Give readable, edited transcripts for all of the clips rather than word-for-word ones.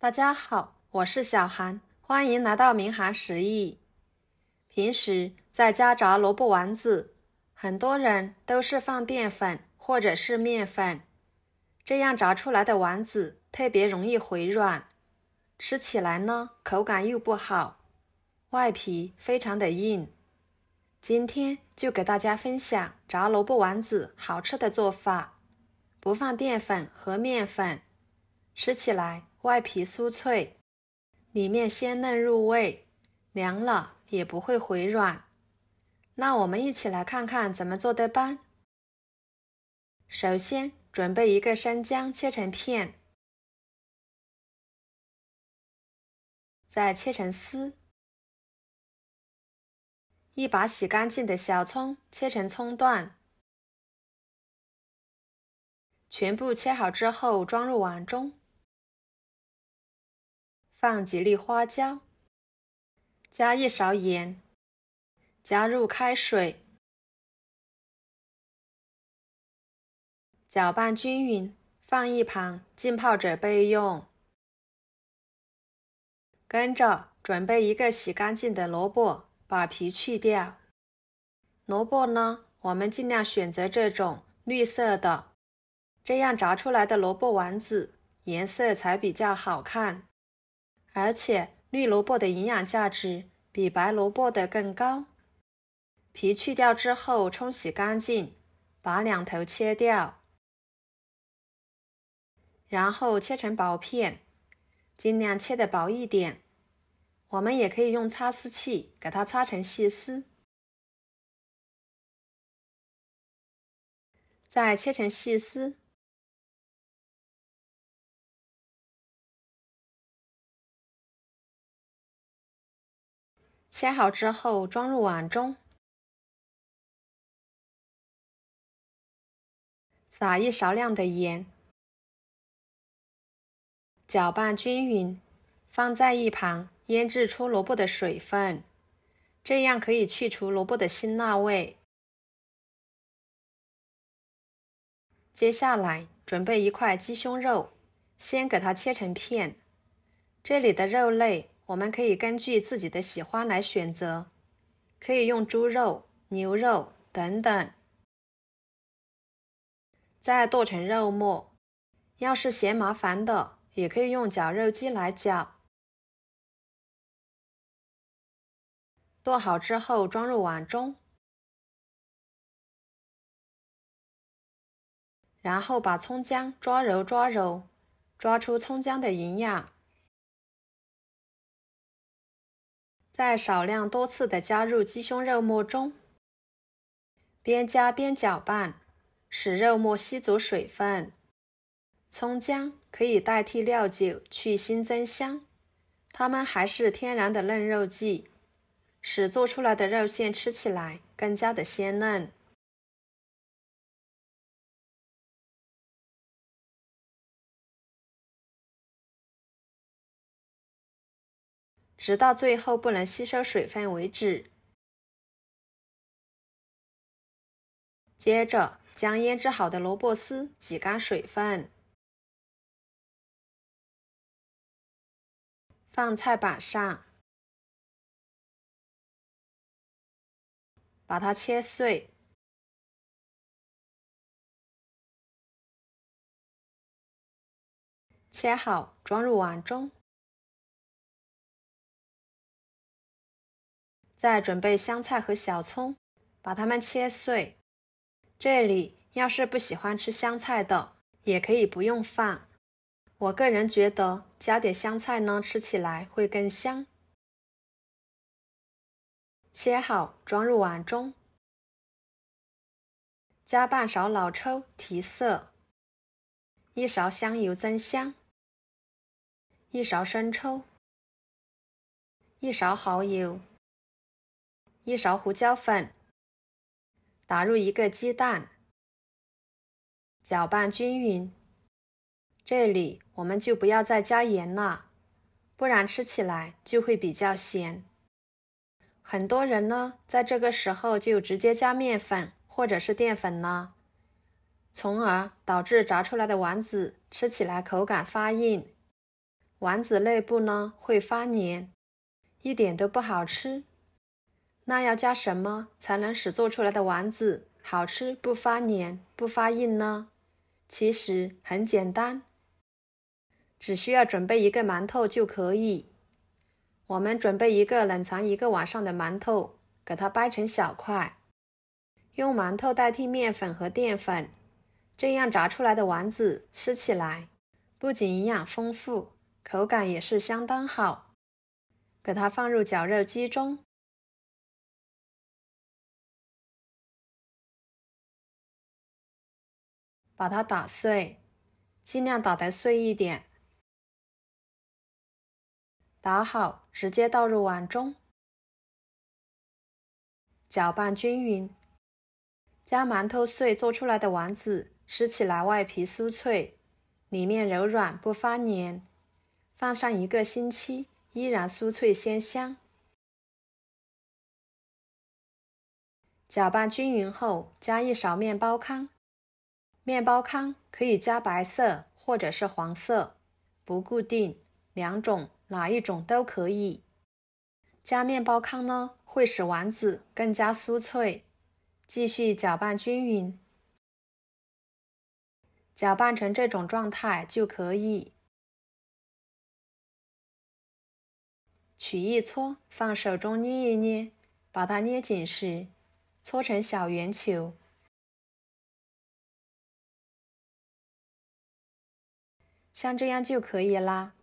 大家好，我是小韩，欢迎来到明涵食艺。平时在家炸萝卜丸子，很多人都是放淀粉或者是面粉，这样炸出来的丸子特别容易回软，吃起来呢口感又不好，外皮非常的硬。今天就给大家分享炸萝卜丸子好吃的做法，不放淀粉和面粉，吃起来外皮酥脆，里面鲜嫩入味，凉了也不会回软。那我们一起来看看怎么做的吧。首先准备一个生姜切成片，再切成丝。一把洗干净的小葱切成葱段，全部切好之后装入碗中，放几粒花椒，加1勺盐，加入开水，搅拌均匀，放一旁浸泡着备用。跟着准备一个洗干净的萝卜，把皮去掉。萝卜呢，我们尽量选择这种绿色的，这样炸出来的萝卜丸子颜色才比较好看，而且绿萝卜的营养价值比白萝卜的更高。皮去掉之后冲洗干净，把两头切掉，然后切成薄片，尽量切得薄一点。我们也可以用擦丝器给它擦成细丝，再切成细丝。切好之后装入碗中，撒1勺量的盐，搅拌均匀，放在一旁腌制出萝卜的水分，这样可以去除萝卜的辛辣味。接下来准备一块鸡胸肉，先给它切成片。这里的肉类我们可以根据自己的喜欢来选择，可以用猪肉、牛肉等等。再剁成肉末，要是嫌麻烦的，也可以用绞肉机来绞。剁好之后装入碗中，然后把葱姜抓揉抓揉，抓出葱姜的营养。再少量多次的加入鸡胸肉末中，边加边搅拌，使肉末吸足水分。葱姜可以代替料酒去腥增香，它们还是天然的嫩肉剂，使做出来的肉馅吃起来更加的鲜嫩。直到最后不能吸收水分为止。接着将腌制好的萝卜丝挤干水分，放菜板上，把它切碎，切好装入碗中。再准备香菜和小葱，把它们切碎。这里要是不喜欢吃香菜的，也可以不用放。我个人觉得加点香菜呢，吃起来会更香。切好装入碗中，加半勺老抽提色，1勺香油增香，1勺生抽，1勺蚝油，1勺胡椒粉，打入1个鸡蛋，搅拌均匀。这里我们就不要再加盐了，不然吃起来就会比较咸。很多人呢，在这个时候就直接加面粉或者是淀粉了，从而导致炸出来的丸子吃起来口感发硬。丸子内部呢会发黏，一点都不好吃。那要加什么才能使做出来的丸子好吃不发黏不发硬呢？其实很简单，只需要准备一个馒头就可以。我们准备一个冷藏1个晚上的馒头，给它掰成小块，用馒头代替面粉和淀粉，这样炸出来的丸子吃起来不仅营养丰富，口感也是相当好。给它放入绞肉机中，把它打碎，尽量打得碎一点。打好，直接倒入碗中，搅拌均匀。将馒头碎做出来的丸子吃起来外皮酥脆，里面柔软不发黏，放上1个星期依然酥脆鲜香。搅拌均匀后，加一勺面包糠。面包糠可以加白色或者是黄色，不固定，2种哪一种都可以。加面包糠呢，会使丸子更加酥脆。继续搅拌均匀，搅拌成这种状态就可以。取一撮，放手中捏一捏，把它捏紧时，搓成小圆球。像这样就可以啦。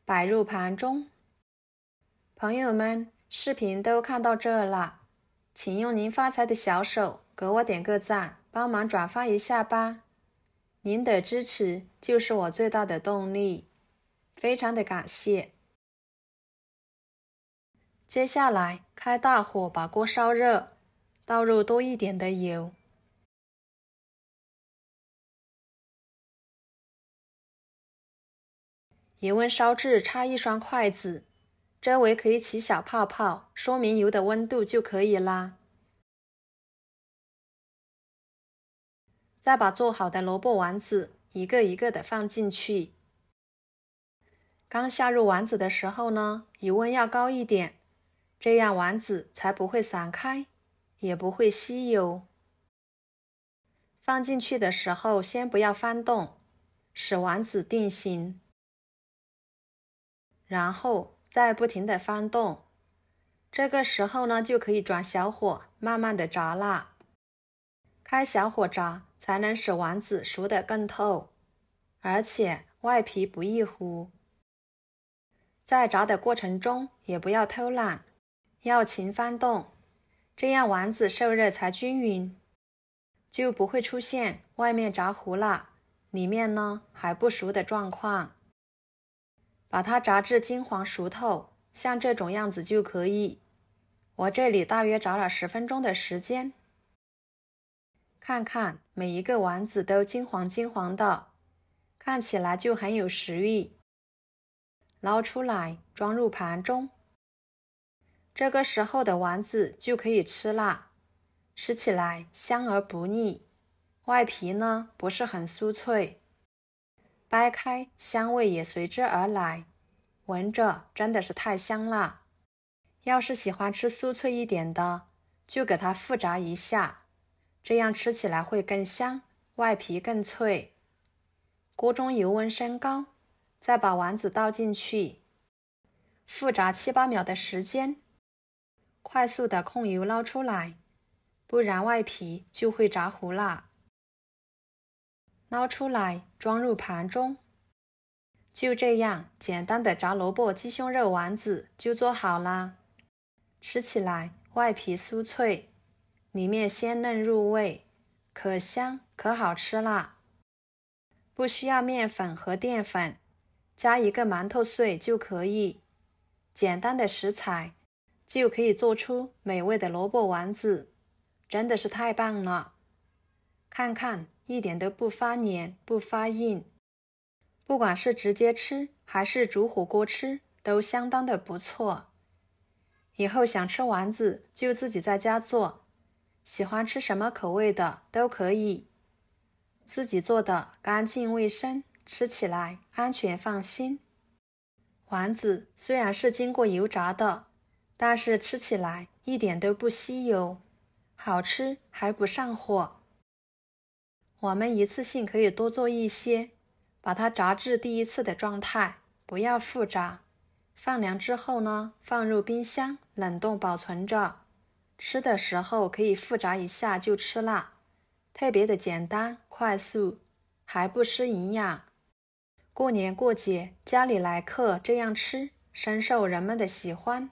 摆入盘中。朋友们，视频都看到这了，请用您发财的小手给我点个赞，帮忙转发一下吧。您的支持就是我最大的动力，非常的感谢。接下来开大火把锅烧热，倒入多一点的油。油温烧至插一双筷子，周围可以起小泡泡，说明油的温度就可以啦。再把做好的萝卜丸子一个一个的放进去。刚下入丸子的时候呢，油温要高一点，这样丸子才不会散开，也不会吸油。放进去的时候先不要翻动，使丸子定型。然后再不停的翻动，这个时候呢就可以转小火慢慢的炸啦。开小火炸才能使丸子熟得更透，而且外皮不易糊。在炸的过程中也不要偷懒，要勤翻动，这样丸子受热才均匀，就不会出现外面炸糊了，里面呢还不熟的状况。把它炸至金黄熟透，像这种样子就可以。我这里大约炸了10分钟的时间。看看每一个丸子都金黄金黄的，看起来就很有食欲。捞出来装入盘中。这个时候的丸子就可以吃啦，吃起来香而不腻，外皮呢不是很酥脆。掰开，香味也随之而来，闻着真的是太香了。要是喜欢吃酥脆一点的，就给它复炸一下，这样吃起来会更香，外皮更脆。锅中油温升高，再把丸子倒进去，复炸7、8秒的时间，快速的控油捞出来，不然外皮就会炸糊了。捞出来装入盘中。就这样简单的炸萝卜鸡胸肉丸子就做好啦。吃起来外皮酥脆，里面鲜嫩入味，可香可好吃啦。不需要面粉和淀粉，加1个馒头碎就可以。简单的食材就可以做出美味的萝卜丸子，真的是太棒了。看看一点都不发黏不发硬，不管是直接吃还是煮火锅吃都相当的不错。以后想吃丸子就自己在家做，喜欢吃什么口味的都可以。自己做的干净卫生，吃起来安全放心。丸子虽然是经过油炸的，但是吃起来一点都不吸油，好吃还不上火。我们一次性可以多做一些，把它炸至第一次的状态，不要复炸。放凉之后呢，放入冰箱冷冻保存着。吃的时候可以复炸一下就吃啦，特别的简单快速，还不失营养。过年过节家里来客这样吃，深受人们的喜欢。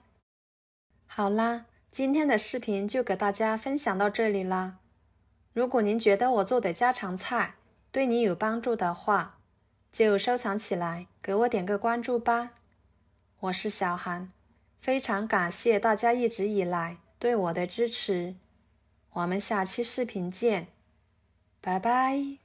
好啦，今天的视频就给大家分享到这里啦。如果您觉得我做的家常菜对你有帮助的话，就收藏起来，给我点个关注吧。我是小韩，非常感谢大家一直以来对我的支持。我们下期视频见，拜拜。